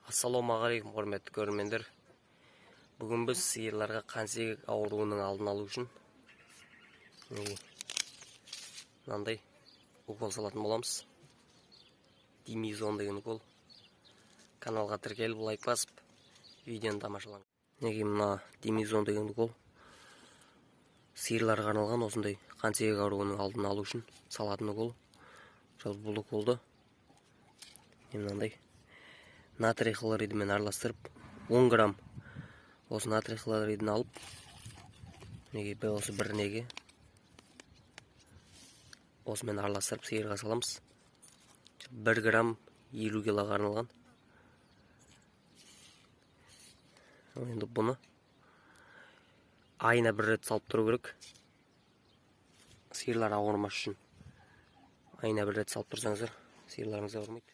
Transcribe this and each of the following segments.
Ассалаумағалейкум, құрметті көрермендер. Бүгін біз сиырларға қансек ауруының алдын алу үшін мынандай укол салатын боламыз. Димизон деген укол. Каналға тіркеліп, лайк басып, видеоны тамашалаңыз. Мына Димизон деген укол сиырларға арналған осындай қансек ауруының алдын алу үшін салатын укол. Бұл уколды мынандай натрий хлоридімен араластырып 10 грамм осы натрий хлоридін алып осы бір неге осымен араластырып сиырға саламыз. 1 грамм 50 килоға арналған. Енді бұны айына бір рет салып тұру керек. Сиырлар ауырмас үшін айына бір рет салып тұрсаңыздар, сиырларыңыз ауырмайды.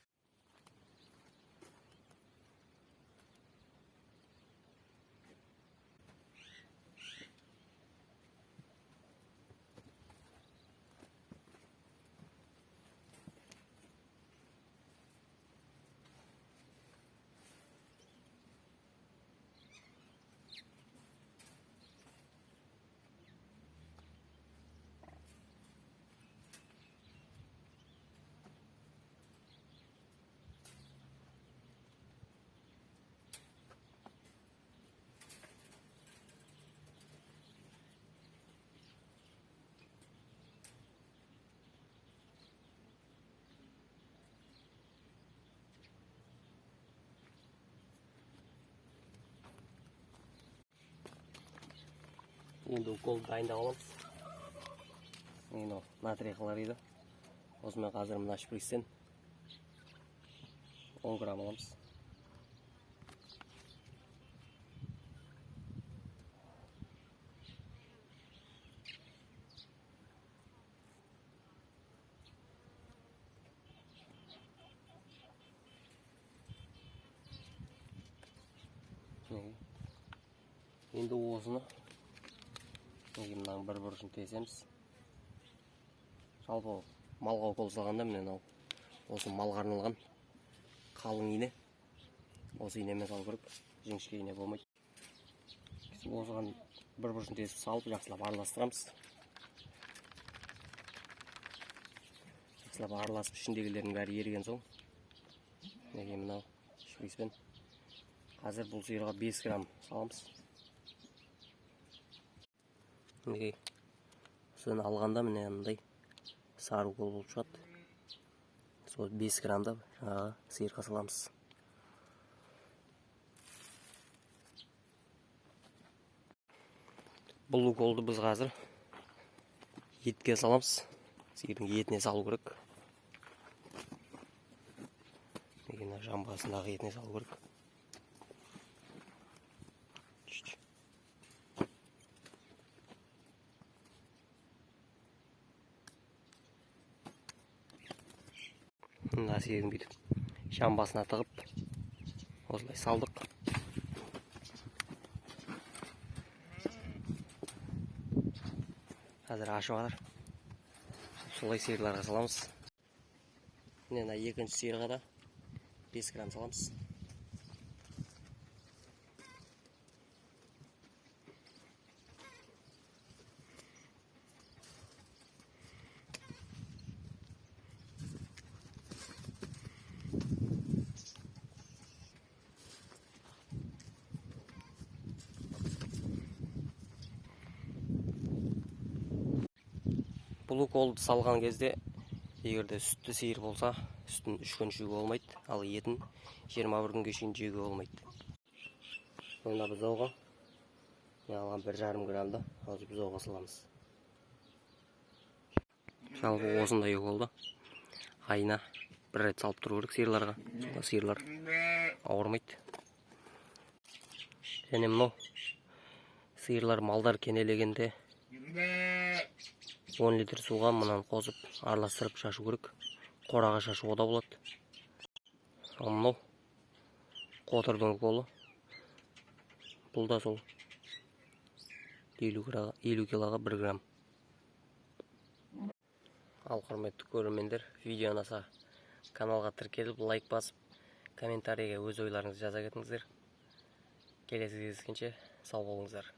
Енді уколды дайындап аламыз. Енді натрий хлориді. Осымен қазір мына шприцтен 10 грамм аламыз. Енді осыны мынаның бір бұрышын тесеміз. Жалпы малға укол салғанда міне осы малға арналған қалың ине. Осы инемен салу керек, жіңішке ине болмайды. Осыған бір бұрышын тесіп салып, жақсылап араластырамыз. Жақсылап араласып, ішіндегілердің бәрі еріген соң, мынау шприцпен қазір бұл сиырға 5 грамм саламыз. Соны алғанда міне мындай сары укол болып шығады. Сол 5 граммда жаңағы сиырға саламыз. Бұл уколды біз қазір етке саламыз. Сиырдың етіне салу керек. Жамбасындағы етіне салу керек. Мына сиырдың бүйтіп жамбасына тығып осылай салдық. Қазір ашып жатыр. Солай сиырларға саламыз. Мына екінші сиырға да 5 грамм саламыз. Бұл уколды салған кезде, егерде сүтті сиыр болса, сүтін 3 күн жеуге болмайды, ал етін 21 күнге шейін жеуге болмайды. Мына бұзауға алған 1,5 граммда осы бұзауға саламыз. Жалпы осындай уколды айына бір рет салып тұру керек сиырларға. Сиырлар ауырмайды. Және мынау сиырлар малдар кенелегенде 10 литр суға мұнан қосып араластырып шашу керек. Қораға шашуға да болады. Мынау қотырдың уколы. Бұл да сол 50 килоға 1 грамм. Ал құрметті көрермендер, видео ұнаса каналға тіркеліп, лайк басып, комментарийге өз ойларыңызды жаза кетіңіздер. Келесі кездескенше сау болыңыздар.